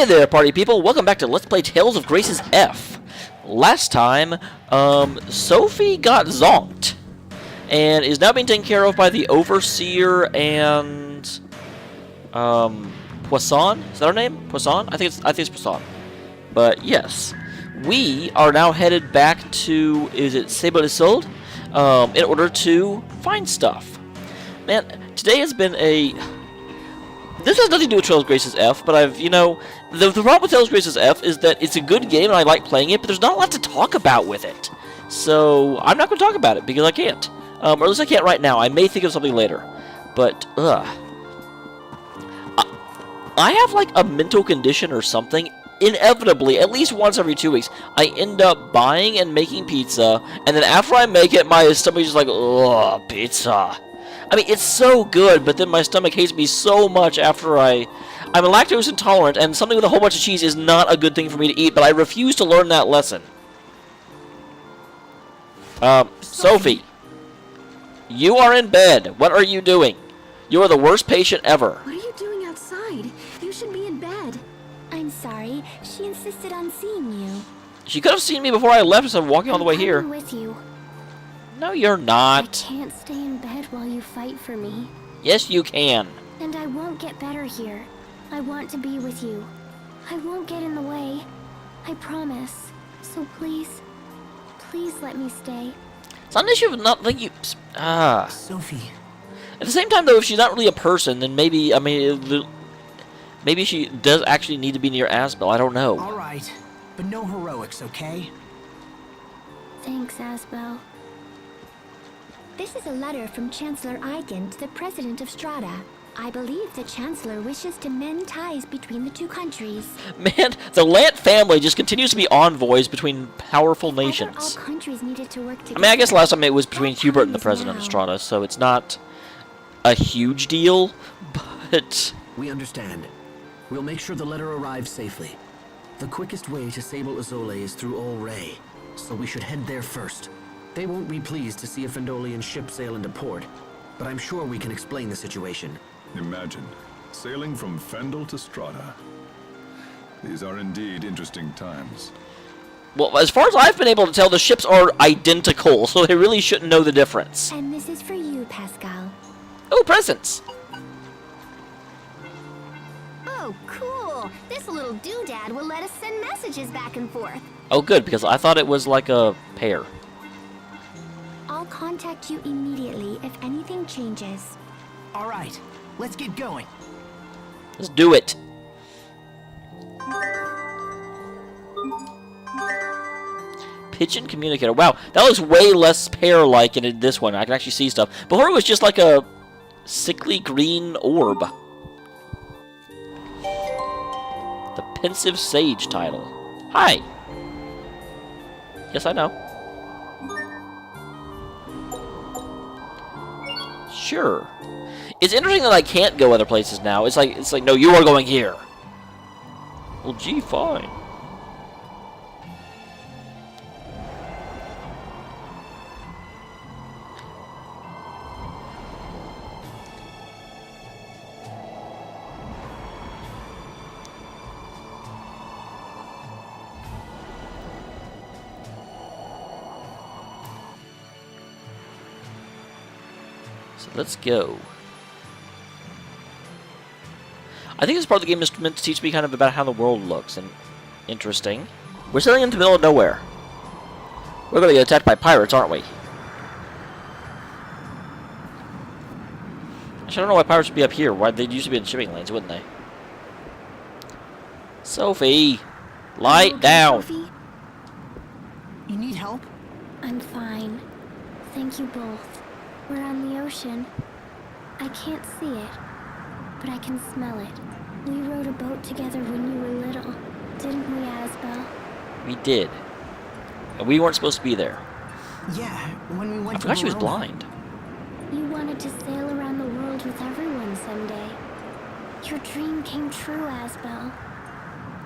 Hey there, party people! Welcome back to Let's Play Tales of Grace's F. Last time, Sophie got zonked, and is now being taken care of by the Overseer and, Poisson? Is that her name? Poisson? I think it's Poisson. But, yes. We are now headed back to, is it Sable Isole? In order to find stuff. Man, today has been a... This has nothing to do with Tales of Grace's F, but the problem with Tales of Grace's F is that it's a good game and I like playing it, but there's not a lot to talk about with it. So, I'm not going to talk about it because I can't. Or at least I can't right now. I may think of something later. But, I have like a mental condition or something. Inevitably, at least once every 2 weeks, I end up buying and making pizza, and then after I make it, my stomach's just like, ugh, pizza. I mean, it's so good, but then my stomach hates me so much after I'm lactose intolerant, and something with a whole bunch of cheese is not a good thing for me to eat, but I refuse to learn that lesson. Sophie. You are in bed. What are you doing? You are the worst patient ever. What are you doing outside? You should be in bed. I'm sorry. She insisted on seeing you. She could have seen me before I left instead of walking all the way here. I'm with you. No, you're not. I can't stay in bed while you fight for me. Yes, you can. And I won't get better here. I want to be with you. I won't get in the way. I promise. So please, please let me stay. It's not an issue of not letting you... Sophie. At the same time, though, if she's not really a person, then maybe, maybe she does actually need to be near Asbel. I don't know. All right, but no heroics, okay? Thanks, Asbel. This is a letter from Chancellor Eigen to the President of Strahta. I believe the Chancellor wishes to mend ties between the two countries. Man, the Lant family just continues to be envoys between powerful nations. All countries needed to work together. I mean, I guess last time it was between Hubert and the President of Strahta, so it's not a huge deal, but... We understand. We'll make sure the letter arrives safely. The quickest way to Sable Isole is through Ray, so we should head there first. They won't be pleased to see a Fendolian ship sail into port, but I'm sure we can explain the situation. Imagine, sailing from Fendel to Strahta. These are indeed interesting times. Well, as far as I've been able to tell, the ships are identical, so they really shouldn't know the difference. And this is for you, Pascal. Oh, presents! Oh, cool! This little doodad will let us send messages back and forth. Oh, good, because I thought it was like a pair. I'll contact you immediately if anything changes. All right, let's get going. Let's do it. Pigeon communicator. Wow, that looks way less pear-like in this one. I can actually see stuff. Before it was just like a sickly green orb. The Pensive Sage title. Hi. Yes, I know. Sure. It's interesting that I can't go other places now. It's like no, you are going here. Well, gee, fine. So let's go. I think this part of the game is meant to teach me kind of about how the world looks, and interesting. We're sailing into the middle of nowhere. We're going to get attacked by pirates, aren't we? Actually, I don't know why pirates would be up here. Why they'd usually be in shipping lanes, wouldn't they? Sophie, lie down. Sophie? You need help? I'm fine. Thank you both. We're on the ocean. I can't see it, but I can smell it. We rowed a boat together when you were little, didn't we, Asbel? We did. And we weren't supposed to be there. Yeah, when we went I forgot she was Verona. blind. You wanted to sail around the world with everyone someday. Your dream came true, Asbel.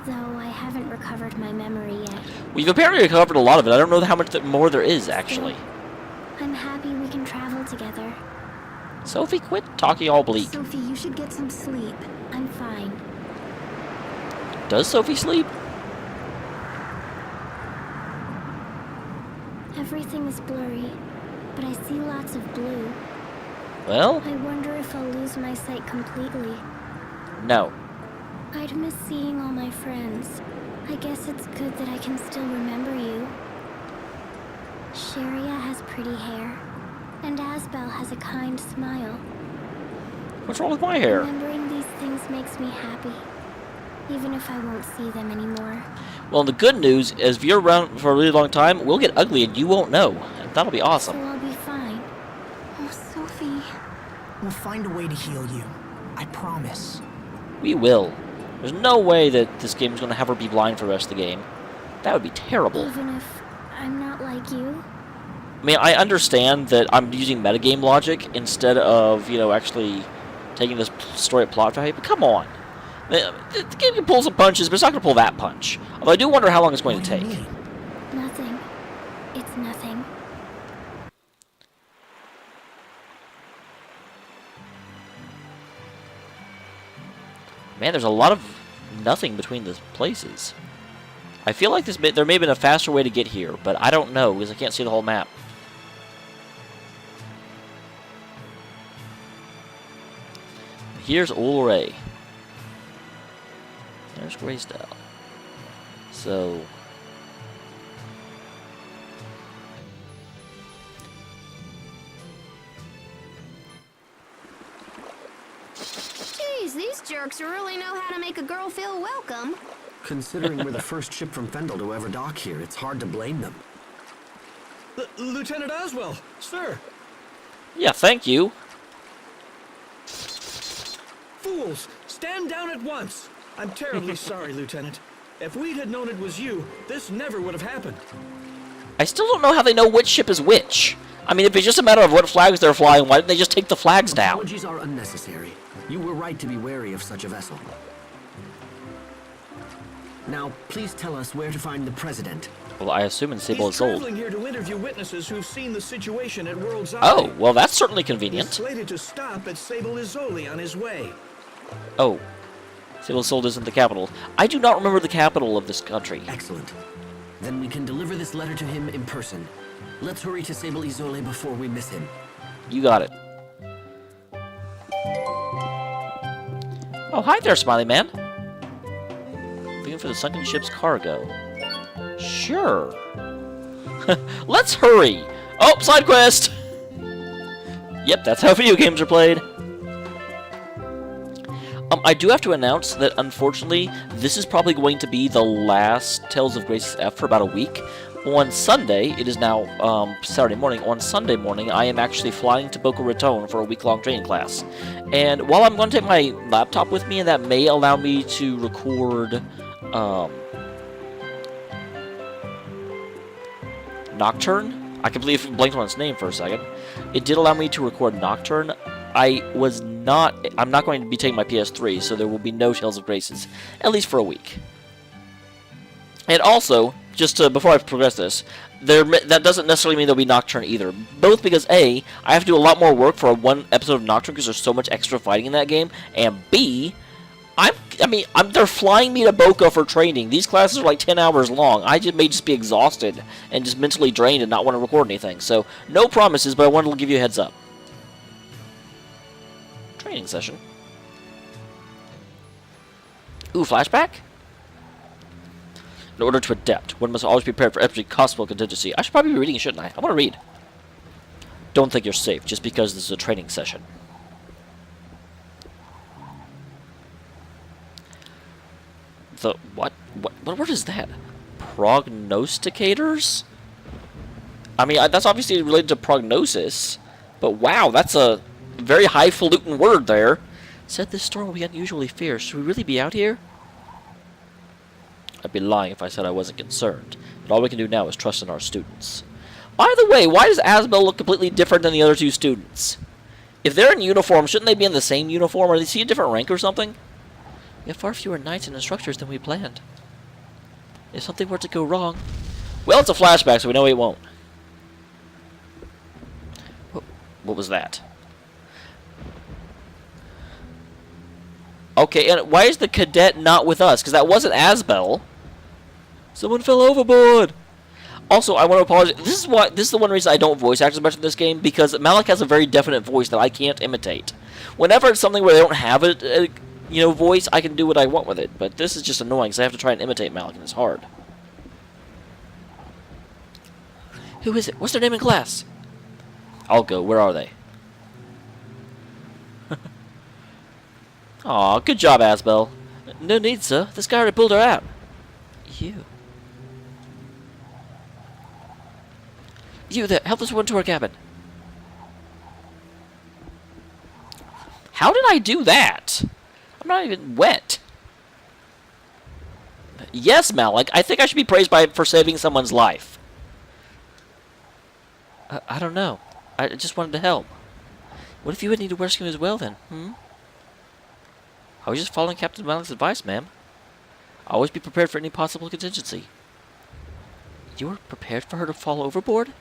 Though I haven't recovered my memory yet. We've apparently recovered a lot of it. I don't know how much more there is, actually. I'm happy we can travel together. Sophie, quit talking all bleak. Sophie, you should get some sleep. I'm fine. Does Sophie sleep? Everything is blurry, but I see lots of blue. Well, I wonder if I'll lose my sight completely. no. I'd miss seeing all my friends. I guess it's good that I can still remember you. Sharia has pretty hair, and Asbel has a kind smile. What's wrong with my hair? Remembering these things makes me happy, even if I won't see them anymore. Well, the good news is if you're around for a really long time, we'll get ugly and you won't know. And that'll be So awesome. I'll be fine. Oh, Sophie. We'll find a way to heal you. I promise. We will. There's no way that this game's going to have her be blind for the rest of the game. That would be terrible. Even if I'm not like you? I mean, I understand that I'm using metagame logic instead of, actually taking this story at plot value, but come on. The game can pull some punches, but it's not going to pull that punch. Although I do wonder how long it's going to What do take. you mean? Nothing. It's nothing. Man, there's a lot of nothing between the places. I feel like there may have been a faster way to get here, but I don't know because I can't see the whole map. Here's Ulray. There's Graysdale. So... Geez, these jerks really know how to make a girl feel welcome. Considering we're the first ship from Fendel to ever dock here, it's hard to blame them. Lieutenant Oswell, sir. Yeah, thank you. Fools, stand down at once. I'm terribly sorry, Lieutenant. If we had known it was you, this never would have happened. I still don't know how they know which ship is which. I mean, if it's just a matter of what flags they're flying, why didn't they just take the flags down? Apologies are unnecessary. You were right to be wary of such a vessel. Now, please tell us where to find the President. Well, I assume in Sable He's is old. traveling here to interview witnesses who've seen the situation at World's Eye. Oh, well, that's certainly He's convenient. slated to stop at Sable Isole on his way. Oh, Sable Sold isn't the capital. I do not remember the capital of this country. Excellent. Then we can deliver this letter to him in person. Let's hurry to Sable Isole before we miss him. You got it. Oh, hi there, Smiley Man. Looking for the sunken ship's cargo. Sure. Let's hurry. Oh, side quest. Yep, that's how video games are played. I do have to announce that, unfortunately, this is probably going to be the last Tales of Graces F for about a week. On Sunday, it is now Saturday morning, on Sunday morning, I am actually flying to Boca Raton for a week-long training class. And while I'm going to take my laptop with me, and that may allow me to record Nocturne. I completely blanked on its name for a second. It did allow me to record Nocturne. I'm not going to be taking my PS3, so there will be no Tales of Graces, at least for a week. And also, before I progress this, that doesn't necessarily mean there'll be Nocturne either. Both because A, I have to do a lot more work for one episode of Nocturne because there's so much extra fighting in that game, and B, they're flying me to Boca for training. These classes are like 10 hours long. I may just be exhausted and just mentally drained and not want to record anything. So, no promises, but I wanted to give you a heads up. Training session. Ooh, flashback? In order to adapt, one must always be prepared for every possible contingency. I should probably be reading, shouldn't I? I want to read. Don't think you're safe just because this is a training session. The what? What word is that? Prognosticators? I mean, that's obviously related to prognosis, but wow, that's a very highfalutin word there. Said this storm will be unusually fierce. Should we really be out here? I'd be lying if I said I wasn't concerned, but all we can do now is trust in our students. By the way, why does Asbel look completely different than the other two students? If they're in uniform, shouldn't they be in the same uniform, or do they see a different rank or something? We have far fewer knights and instructors than we planned. If something were to go wrong... Well, it's a flashback, so we know it won't. What was that? Okay, and why is the cadet not with us? Because that wasn't Asbel. Someone fell overboard. Also, I want to apologize. This is the one reason I don't voice act as much in this game, because Malik has a very definite voice that I can't imitate. Whenever it's something where they don't have a voice, I can do what I want with it. But this is just annoying, because I have to try and imitate Malik, and it's hard. Who is it? What's their name in class? I'll go. Where are they? Aw, good job, Asbel. No need, sir. This guy already pulled her out. You there, help this woman to her cabin. How did I do that? I'm not even wet. Yes, Malik, I think I should be praised for saving someone's life. I don't know. I just wanted to help. What if you would need to rescue him as well, then? I was just following Captain Malik's advice, ma'am. Always be prepared for any possible contingency. You were prepared for her to fall overboard?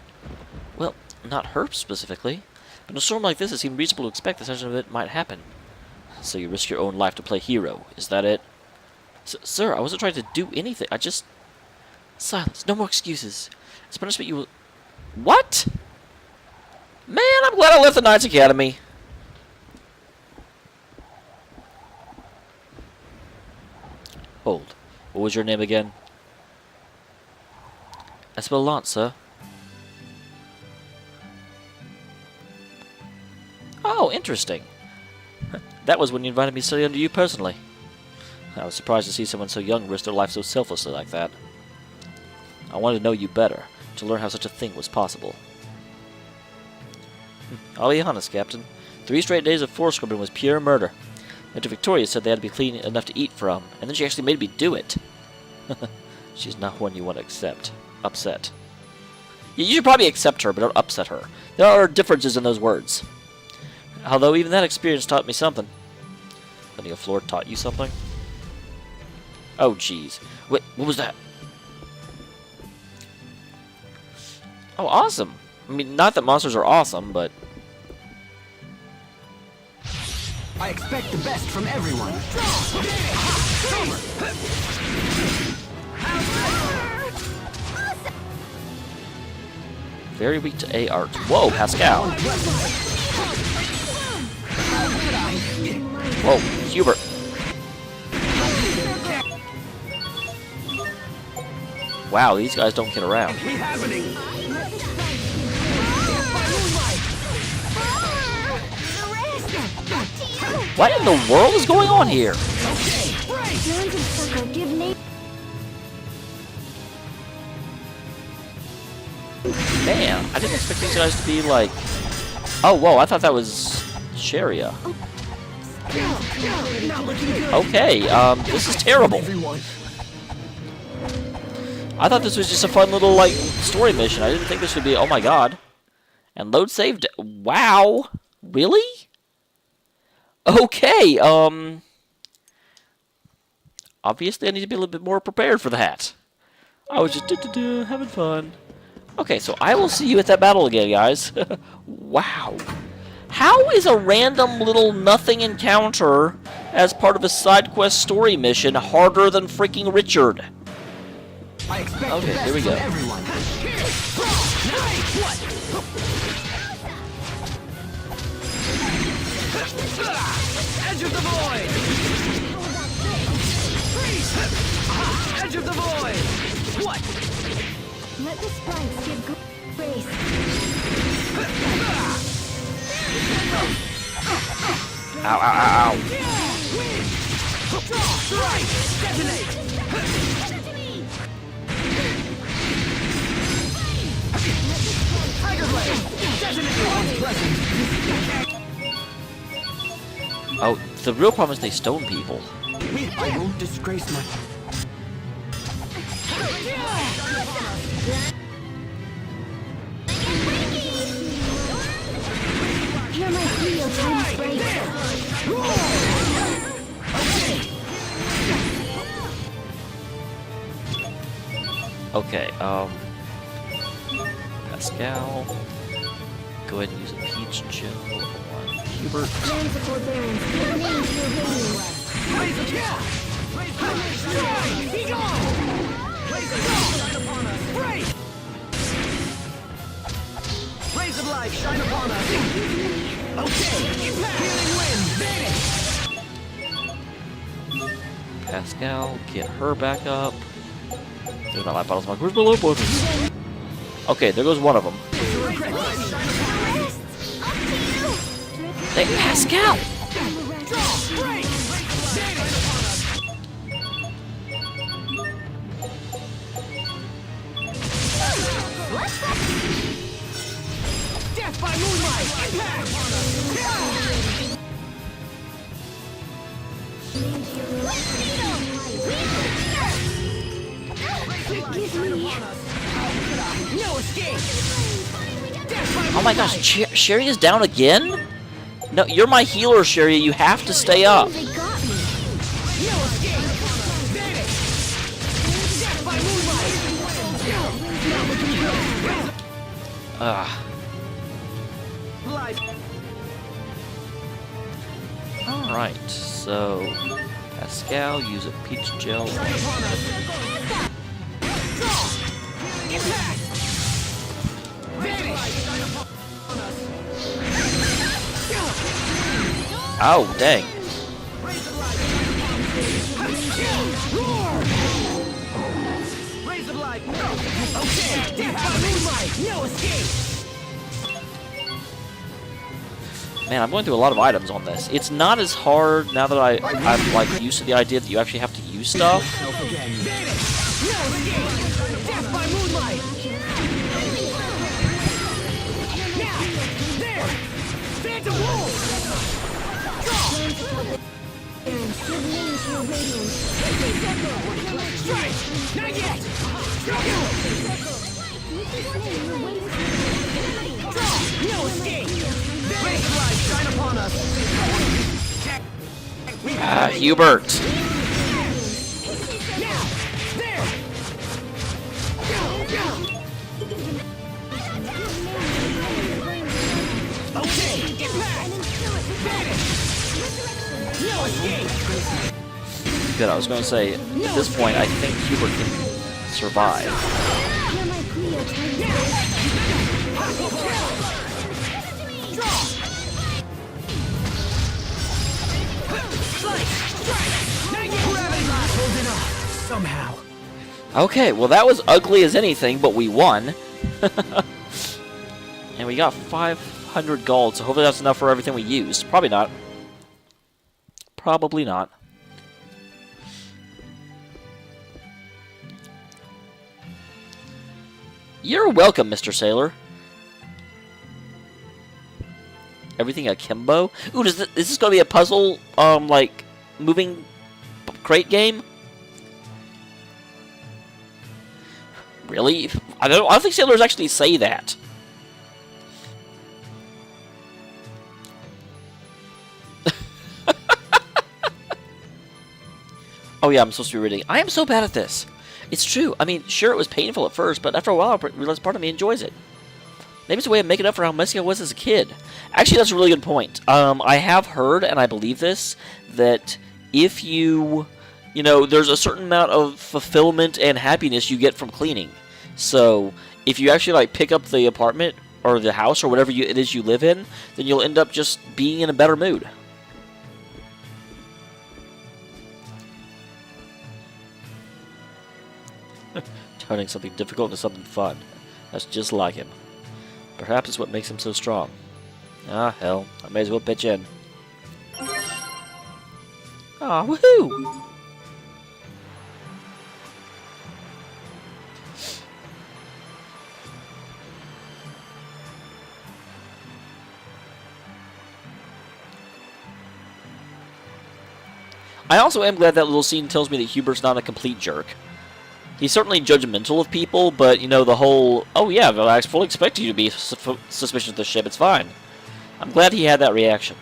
Well, not her specifically. But in a storm like this, it seemed reasonable to expect that such an event might happen. So you risk your own life to play hero. Is that it? Sir, I wasn't trying to do anything. I just... Silence. No more excuses. As punishment, you will... What? Man, I'm glad I left the Knights Academy. Hold. What was your name again? Espelance, sir. Oh, interesting. That was when you invited me to study under you personally. I was surprised to see someone so young risk their life so selflessly like that. I wanted to know you better, to learn how such a thing was possible. I'll be honest, Captain. 3 straight days of force scrubbing was pure murder. Major Victoria said they had to be clean enough to eat from, and then she actually made me do it. She's not one you want to accept. Upset. You should probably accept her, but don't upset her. There are differences in those words. Although even that experience taught me something. Letting a floor taught you something? Oh, jeez. Wait, what was that? Oh, awesome. I mean, not that monsters are awesome, but... I expect the best from everyone. Very weak to A art. Whoa, Pascal. Whoa, Hubert. Wow, these guys don't get around. What in the world is going on here? Man, I didn't expect these guys to be like... Oh, whoa, I thought that was Sharia. Okay, this is terrible. I thought this was just a fun little, like, story mission. I didn't think this would be... Oh my god. And load saved... Wow. Really? Okay, obviously I need to be a little bit more prepared for that. I was just having fun. Okay, so I will see you at that battle again, guys. Wow. How is a random little nothing encounter as part of a side quest story mission harder than freaking Richard? Okay, here we go. Edge of the void! Edge of the void! What? Let the sprites give grace. Ow, ow, ow, ow. Right! Detonate! Tiger Blade! Detonate! Oh, the real problem is they stone people. I won't disgrace my... Hear my Helio times break. Okay, Pascal. Go ahead and use a Peach Joe on Hubert. Rays of light, shine upon us! Okay! Healing wind, vanish! Pascal, get her back up. There's my life bottles. Where's my life bottles? Okay, there goes one of them. Hey, Pascal! Death by moonlight! Impact! No escape! Oh my gosh, Sherry is down again? No, you're my healer, Sherry. You have to stay up. They got me. No escape! Vanish! Death by moonlight! Ugh. Life. Alright, so Pascal, use a peach gel. Shine upon us! Impact! Vanish! Oh, dang. Rays of light! Okay! Death by moonlight! No escape! Man, I'm going through a lot of items on this. It's not as hard now that I'm like used to the idea that you actually have to use stuff. Vanish! No escape! Death by moonlight! Now! There! Phantom wolf! Strike! Not yet! No escape! Rays of light, shine upon us! Ah, Hubert. Now! There! Okay! Impact! Vanish! No escape! Good, I was going to say, at this point, I think Hubert can survive. Somehow. Okay, well that was ugly as anything, but we won. And we got 500 gold, so hopefully that's enough for everything we used. Probably not. Probably not. You're welcome, Mr. Sailor. Everything akimbo? Ooh, is this going to be a puzzle, like, moving crate game? Really? I don't think sailors actually say that. Oh yeah, I'm supposed to be reading. I am so bad at this. It's true. I mean, sure, it was painful at first, but after a while, I realized part of me enjoys it. Maybe it's a way of making up for how messy I was as a kid. Actually, that's a really good point. I have heard, and I believe this, that if you know, there's a certain amount of fulfillment and happiness you get from cleaning. So, if you actually, like, pick up the apartment or the house or whatever it is you live in, then you'll end up just being in a better mood. Turning something difficult into something fun. That's just like him. Perhaps it's what makes him so strong. Ah, hell. I may as well pitch in. Ah, woohoo! I also am glad that little scene tells me that Hubert's not a complete jerk. He's certainly judgmental of people, but, you know, the whole, oh yeah, I fully expect you to be suspicious of the ship, it's fine. I'm glad he had that reaction.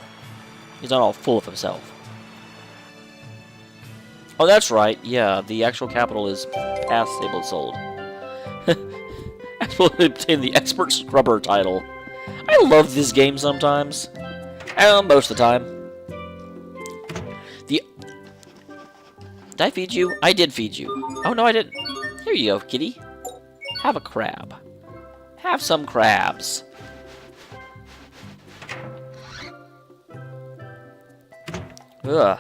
He's not all full of himself. Oh, that's right, yeah, the actual capital is past Sable sold. Absolutely obtained the Expert Scrubber title. I love this game sometimes. Most of the time. Did I feed you? I did feed you. Oh, no, I didn't. Here you go, kitty. Have a crab. Have some crabs. Ugh.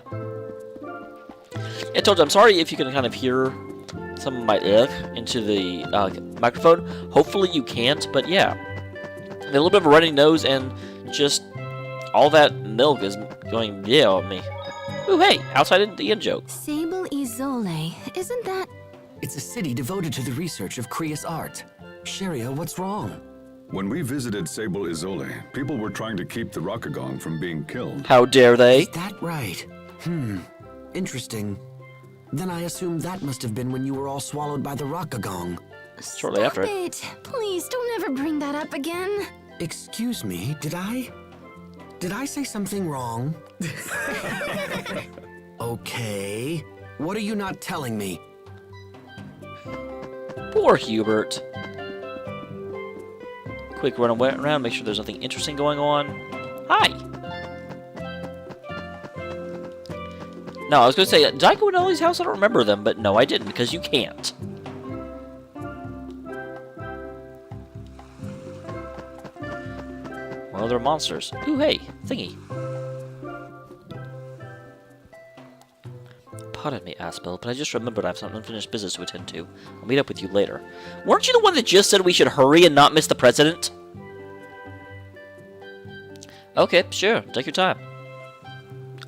I told you, I'm sorry if you can kind of hear some of my ugh into the microphone. Hopefully you can't, but yeah. A little bit of a runny nose and just all that milk is going yeah on me. Ooh, hey, outside Indian joke. Sable Isole, isn't that... It's a city devoted to the research of Krius art. Sharia, what's wrong? When we visited Sable Isole, people were trying to keep the Rockagong from being killed. How dare they? Is that right? Interesting. Then I assume that must have been when you were all swallowed by the Rockagong. Shortly after it. It. Please, don't ever bring that up again. Excuse me, did I say something wrong? Okay. What are you not telling me? Poor Hubert. Quick run around, make sure there's nothing interesting going on. Hi! No, I was going to say, did I go in Ellie's house? I don't remember them, but no, I didn't, because you can't. Well, they're monsters. Ooh, hey, thingy. Pardon me, Aspel, but I just remembered I have some unfinished business to attend to. I'll meet up with you later. Weren't you the one that just said we should hurry and not miss the president? Okay, sure. Take your time.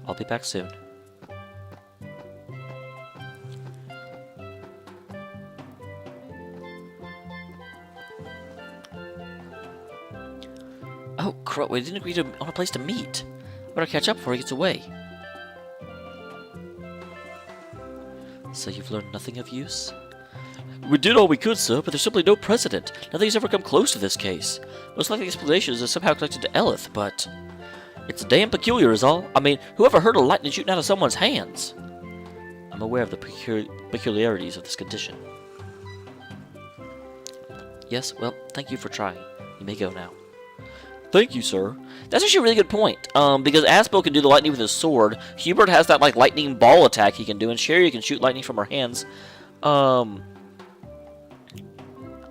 I'll be back soon. Oh, crap. We didn't agree on a place to meet. Better catch up before he gets away. So you've learned nothing of use? We did all we could, sir, but there's simply no precedent. Nothing's ever come close to this case. Most likely the explanation is somehow connected to Elith, but... it's damn peculiar is all. I mean, whoever heard of lightning shooting out of someone's hands? I'm aware of the peculiarities of this condition. Yes, well, thank you for trying. You may go now. Thank you, sir. That's actually a really good point. Because Aspel can do the lightning with his sword. Hubert has that, like, lightning ball attack he can do, and Sherry can shoot lightning from her hands. I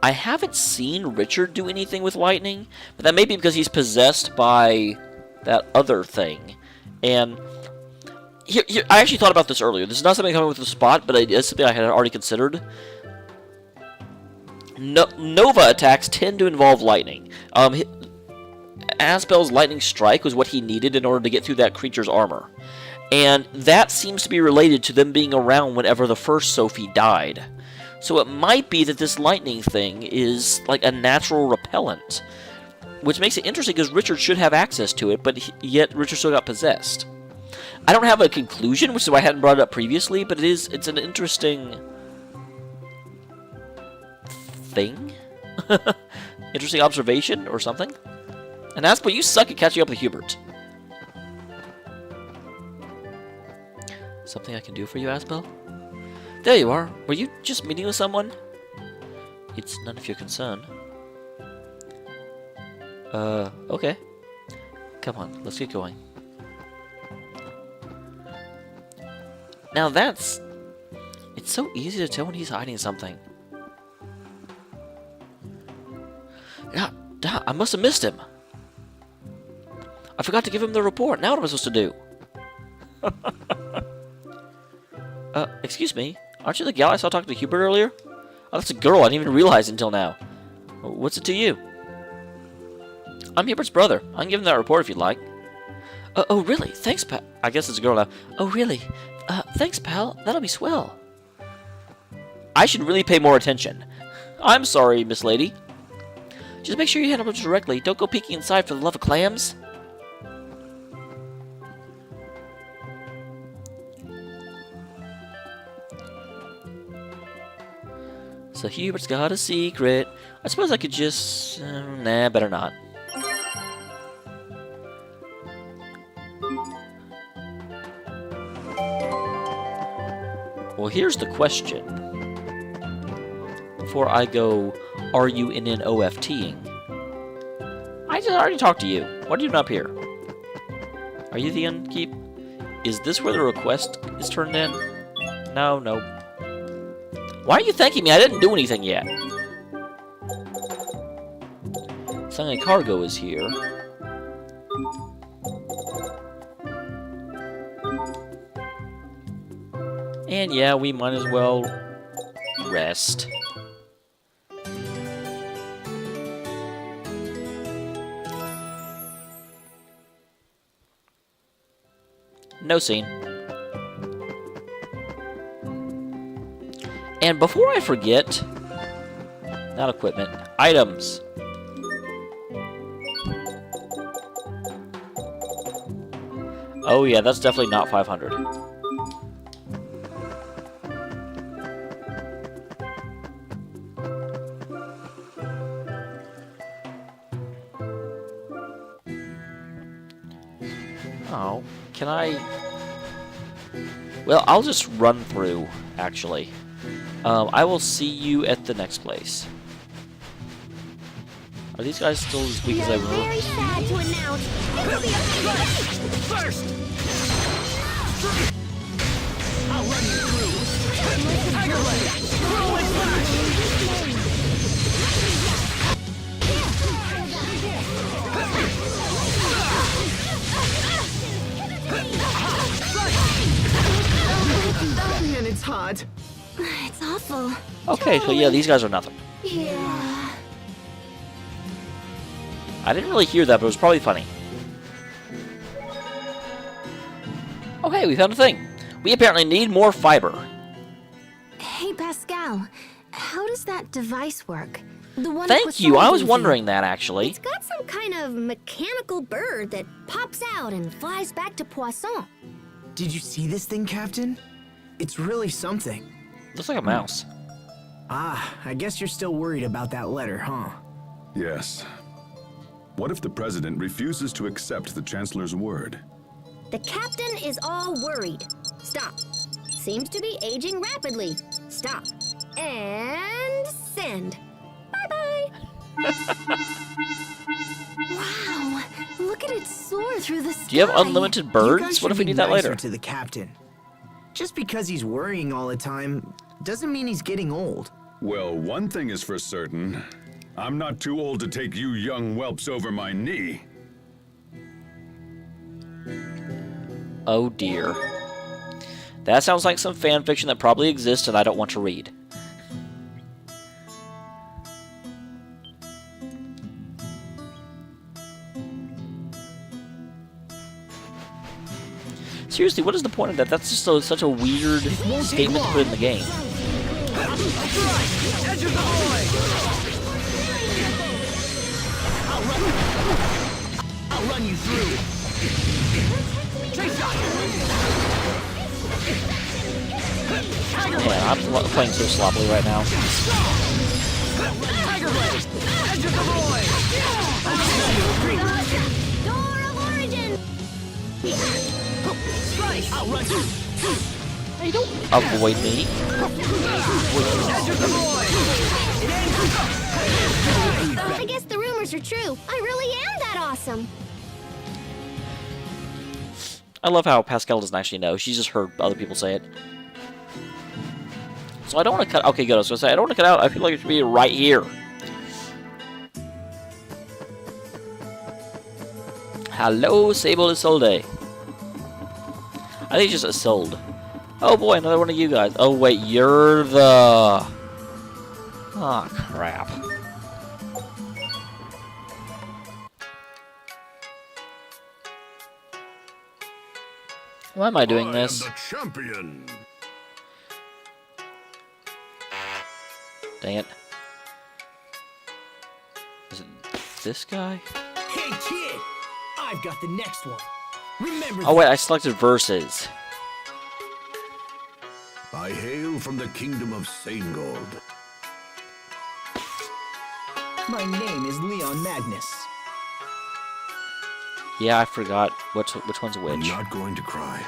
haven't seen Richard do anything with lightning, but that may be because he's possessed by that other thing. And here, I actually thought about this earlier. This is not something coming with the spot, but it's something I had already considered. Nova attacks tend to involve lightning. Aspel's lightning strike was what he needed in order to get through that creature's armor. And that seems to be related to them being around whenever the first Sophie died. So it might be that this lightning thing is like a natural repellent. Which makes it interesting because Richard should have access to it, but yet Richard still got possessed. I don't have a conclusion, which is why I hadn't brought it up previously, but it's an interesting thing? Interesting observation or something? And Aspel, you suck at catching up with Hubert. Something I can do for you, Aspel? There you are. Were you just meeting with someone? It's none of your concern. Okay. Come on, let's get going. Now that's... it's so easy to tell when he's hiding something. Yeah, I must have missed him. I forgot to give him the report. Now what am I supposed to do? Excuse me. Aren't you the gal I saw talking to Hubert earlier? Oh, that's a girl. I didn't even realize until now. What's it to you? I'm Hubert's brother. I can give him that report if you'd like. Oh, really? Thanks, pal. I guess it's a girl now. Oh, really? Thanks, pal. That'll be swell. I should really pay more attention. I'm sorry, Miss Lady. Just make sure you handle it directly. Don't go peeking inside for the love of clams. So Hubert's got a secret. I suppose I could just... nah, better not. Well, here's the question. Before I go RUNNOFTing. I already talked to you. Why are you not up here? Are you the innkeep? Is this where the request is turned in? No, no. Why are you thanking me? I didn't do anything yet. Something like cargo is here. And yeah, we might as well rest. No scene. And before I forget, not equipment, items. Oh yeah, that's definitely not 500. Oh, can I... Well, I'll just run through, actually. I will see you at the next place. Are these guys still as weak as they were? Very sad to announce. It'll be a First! I'll run you through! Tiger Blade! Rolling Flash! And it's hot. It's awful. Okay, so yeah, these guys are nothing. Yeah. I didn't really hear that, but it was probably funny. Okay, we found a thing. We apparently need more fiber. Hey, Pascal. How does that device work? The one Thank you, I was wondering that, actually. It's got some kind of mechanical bird that pops out and flies back to Poisson. Did you see this thing, Captain? It's really something. Looks like a mouse. Ah, I guess you're still worried about that letter, huh? Yes. What if the president refuses to accept the chancellor's word? The captain is all worried. Stop. Seems to be aging rapidly. Stop. And send. Bye-bye. Wow. Look at it soar through the sky. Do you have unlimited You guys birds? What if should we be need that nicer later? to the captain. Just because he's worrying all the time doesn't mean he's getting old. Well, one thing is for certain. I'm not too old to take you young whelps over my knee. Oh dear. That sounds like some fan fiction that probably exists and I don't want to read. Seriously, what is the point of that? That's just such a weird statement to put in the game. Edge of the void! I'll run you through! Chase shot! Man, I'm playing so sloppily right now. Tiger Blade! Edge of the void! Door of origin! Slice! I'll run you! Hey, don't avoid me. Edge of the void! I guess the rumors are true. I really am that awesome. I love how Pascal doesn't actually know. She's just heard other people say it. So I don't want to cut... Okay, good. I was going to say, I don't want to cut out. I feel like it should be right here. Hello, Sable Isole. I think it's just Isolde. Oh boy, another one of you guys. Oh wait, you're the... Oh crap. Why am I doing this? I am the champion. Dang it. Is it this guy? Hey, kid! I've got the next one. Remember Oh wait, I selected verses. I hail from the kingdom of Seingold. my name is Leon Magnus. Yeah, I forgot which one's I'm which. not going to cry.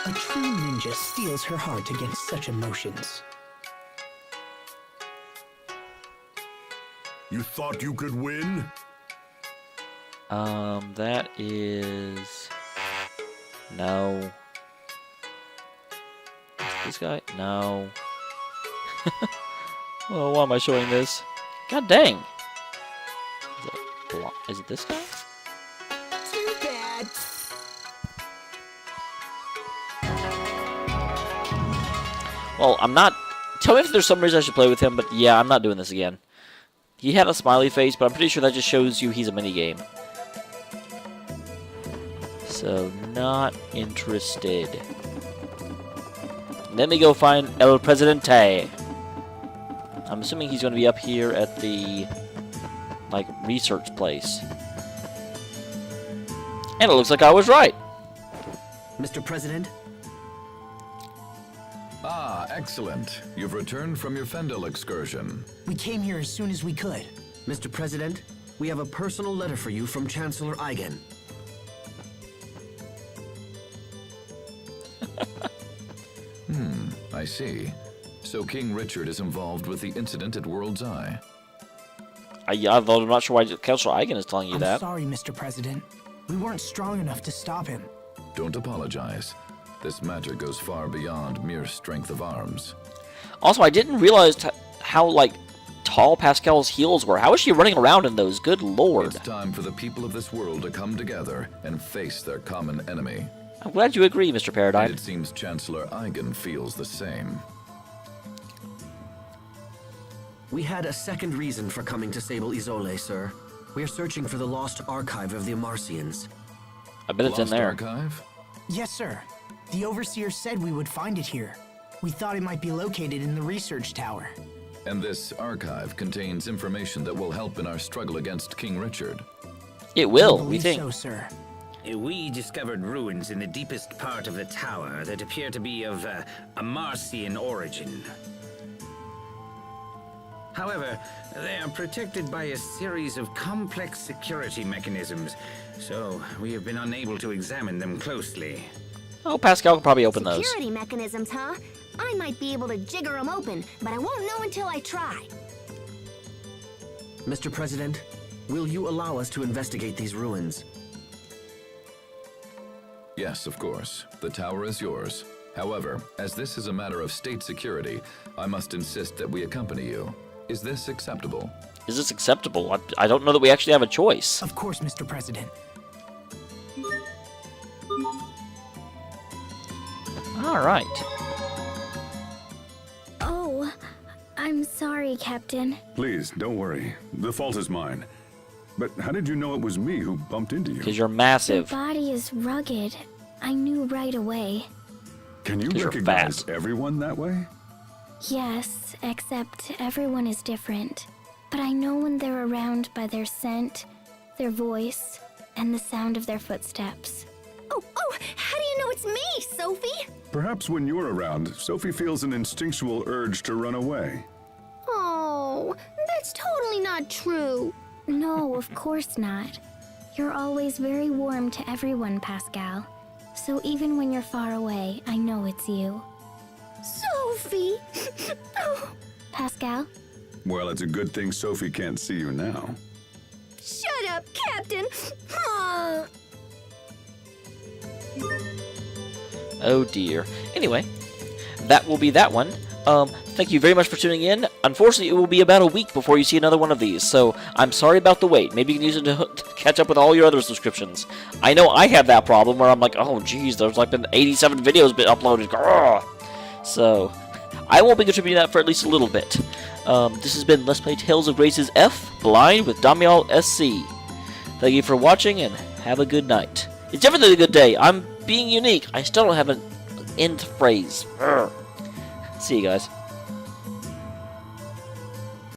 A true ninja steels her heart against such emotions. You thought you could win? That is... No. This guy? No. Oh, why am I showing this? God dang. Is it this guy? Too bad. Well, I'm not... Tell me if there's some reason I should play with him, but yeah, I'm not doing this again. He had a smiley face, but I'm pretty sure that just shows you he's a minigame. So, not interested. Let me go find El Presidente. I'm assuming he's going to be up here at the, like, research place. And it looks like I was right. Mr. President? Ah, excellent. You've returned from your Fendel excursion. We came here as soon as we could. Mr. President, we have a personal letter for you from Chancellor Eigen. I see. So King Richard is involved with the incident at World's Eye. Although I'm not sure why Councilor Eigen is telling you I'm that. sorry, Mr. President. We weren't strong enough to stop him. Don't apologize. This matter goes far beyond mere strength of arms. Also, I didn't realize how, like, tall Pascal's heels were. How is she running around in those? Good lord. It's time for the people of this world to come together and face their common enemy. I'm glad you agree, Mr. Paradigm. And it seems Chancellor Eigen feels the same. We had a second reason for coming to Sable Isole, sir. We are searching for the lost archive of the Amarcians. I bet it's in Lost there. Archive? Yes, sir. The Overseer said we would find it here. We thought it might be located in the research tower. And this archive contains information that will help in our struggle against King Richard. It will, I we believe think. so, sir. We discovered ruins in the deepest part of the tower that appear to be of Amarcian origin. However, they are protected by a series of complex security mechanisms, so we have been unable to examine them closely. Oh, Pascal can probably open those. Security mechanisms, huh? I might be able to jigger them open, but I won't know until I try. Mr. President, will you allow us to investigate these ruins? Yes, of course. The tower is yours. However, as this is a matter of state security, I must insist that we accompany you. Is this acceptable? Is this acceptable? I don't know that we actually have a choice. Of course, Mr. President. All right. Oh, I'm sorry, Captain. Please, don't worry. The fault is mine. But how did you know it was me who bumped into you? Because you're Your massive. body is rugged. I knew right away. Can you 'Cause you're recognize fat. everyone that way? Yes, except everyone is different. But I know when they're around by their scent, their voice, and the sound of their footsteps. Oh, how do you know it's me, Sophie? Perhaps when you're around, Sophie feels an instinctual urge to run away. Oh, that's totally not true. No, of course not. You're always very warm to everyone, Pascal. So even when you're far away, I know it's you. Sophie! Oh, Pascal? Well, it's a good thing Sophie can't see you now. shut up, Captain! Aw. Oh dear. Anyway, that will be that one. Thank you very much for tuning in. Unfortunately, it will be about a week before you see another one of these, so I'm sorry about the wait. Maybe you can use it to catch up with all your other subscriptions. I know I have that problem where I'm like, oh geez, there's like been 87 videos been uploaded. Grr. So, I won't be contributing that for at least a little bit. This has been Let's Play Tales of Graces F, Blind with Damial SC. Thank you for watching, and have a good night. It's definitely a good day. I'm being unique. I still don't have an end phrase. Grr. See you guys.